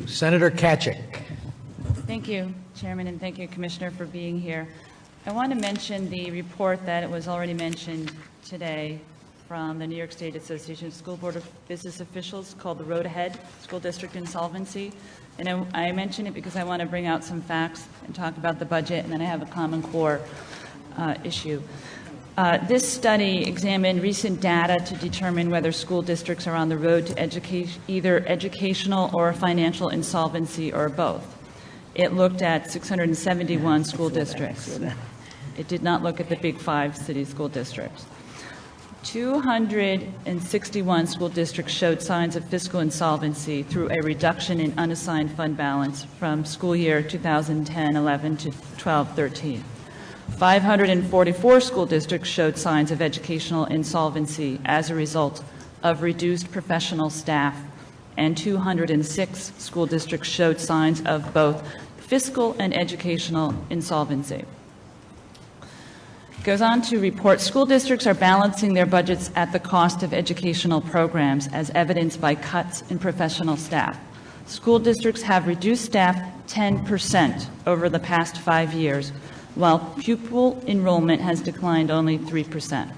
Senator Tkaczyk. Thank you, Chairman, and thank you, Commissioner, for being here. I want to mention the report that was already mentioned today from the New York State Association of School Board of Business Officials called The Road Ahead, School District Insolvency. And I mention it because I want to bring out some facts and talk about the budget, and then I have a Common Core issue. This study examined recent data to determine whether school districts are on the road to either educational or financial insolvency or both. It looked at 671 school districts. It did not look at the big 5 city school districts. 261 school districts showed signs of fiscal insolvency through a reduction in unassigned fund balance from school year 2010-11 to 12-13. 544 school districts showed signs of educational insolvency as a result of reduced professional staff, and 206 school districts showed signs of both fiscal and educational insolvency. It goes on to report school districts are balancing their budgets at the cost of educational programs, as evidenced by cuts in professional staff. School districts have reduced staff 10% over the past 5 years, while pupil enrollment has declined only 3%.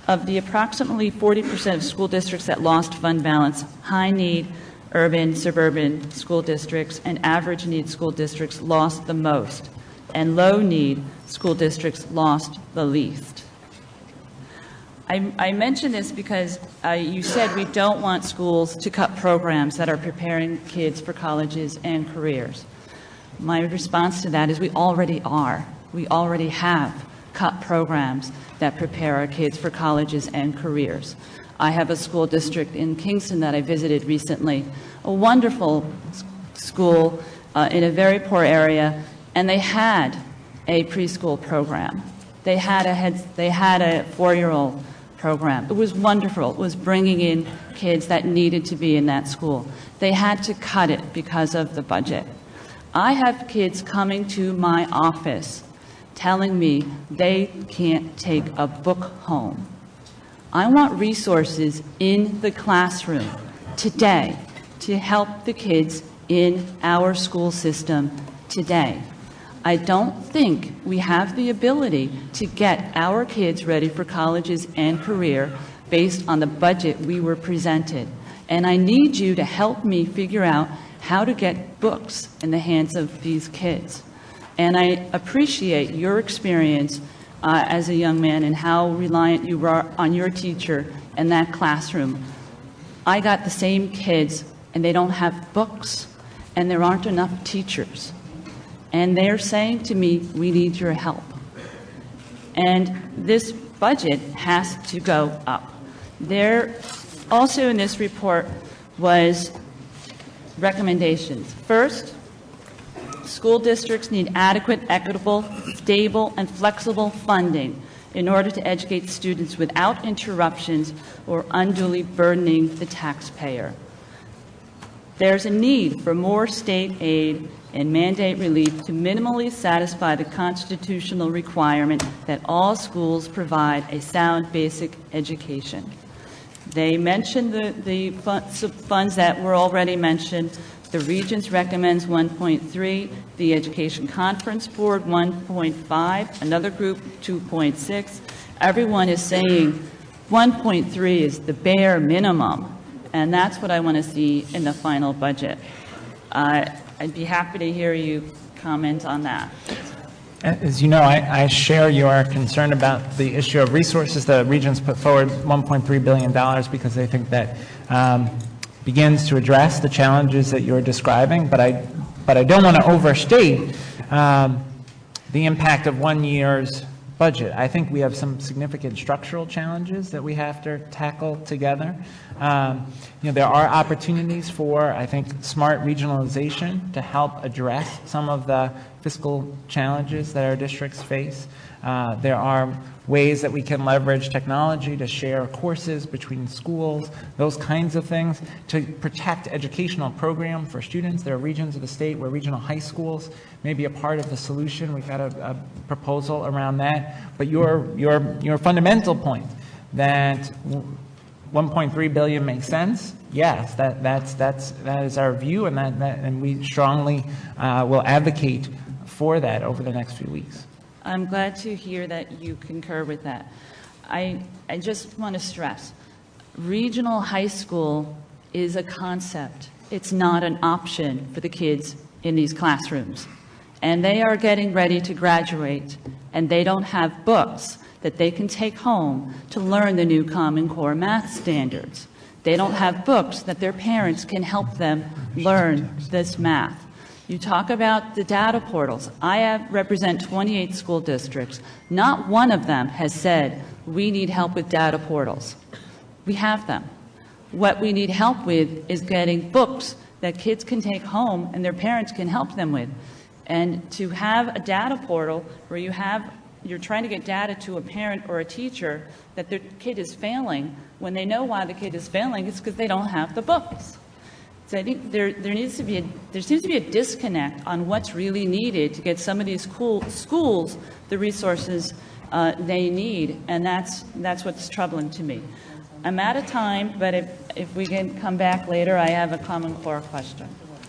Of the approximately 40% of school districts that lost fund balance, high-need urban, suburban school districts and average-need school districts lost the most, and low-need school districts lost the least. I mention this because you said we don't want schools to cut programs that are preparing kids for colleges and careers. My response to that is we already are. We already have cut programs that prepare our kids for colleges and careers. I have a school district in Kingston that I visited recently, a wonderful school in a very poor area, and they had a preschool program. They had a 4-year-old program. It was wonderful. It was bringing in kids that needed to be in that school. They had to cut it because of the budget. I have kids coming to my office telling me they can't take a book home. I want resources in the classroom today to help the kids in our school system today. I don't think we have the ability to get our kids ready for colleges and career based on the budget we were presented. And I need you to help me figure out how to get books in the hands of these kids. And I appreciate your experience as a young man and how reliant you were on your teacher in that classroom. I got the same kids, and they don't have books, and there aren't enough teachers. And they're saying to me, we need your help. And this budget has to go up. There also in this report was recommendations. First, school districts need adequate, equitable, stable, and flexible funding in order to educate students without interruptions or unduly burdening the taxpayer. There's a need for more state aid and mandate relief to minimally satisfy the constitutional requirement that all schools provide a sound basic education. They mentioned the funds that were already mentioned. The Regents recommends 1.3, the Education Conference Board 1.5, another group 2.6. Everyone is saying 1.3 is the bare minimum, and that's what I want to see in the final budget. I'd be happy to hear you comment on that. As you know, I share your concern about the issue of resources. The Regents put forward $1.3 billion because they think that begins to address the challenges that you're describing, but I don't want to overstate the impact of 1 year's budget. I think we have some significant structural challenges that we have to tackle together. There are opportunities for, I think, smart regionalization to help address some of the fiscal challenges that our districts face. There are ways that we can leverage technology to share courses between schools, those kinds of things, to protect educational program for students. There are regions of the state where regional high schools may be a part of the solution. We've got a proposal around that. But your fundamental point that 1.3 billion makes sense? Yes, that is our view, and we strongly will advocate for that over the next few weeks. I'm glad to hear that you concur with that. I just want to stress, regional high school is a concept. It's not an option for the kids in these classrooms. And they are getting ready to graduate, and they don't have books that they can take home to learn the new Common Core math standards. They don't have books that their parents can help them learn this math. You talk about the data portals. I represent 28 school districts. Not one of them has said, we need help with data portals. We have them. What we need help with is getting books that kids can take home and their parents can help them with. And to have a data portal where you're trying to get data to a parent or a teacher that their kid is failing, when they know why the kid is failing, it's because they don't have the books. So I think there seems to be a disconnect on what's really needed to get some of these schools the resources they need, and that's what's troubling to me. I'm out of time, but if we can come back later, I have a Common Core question.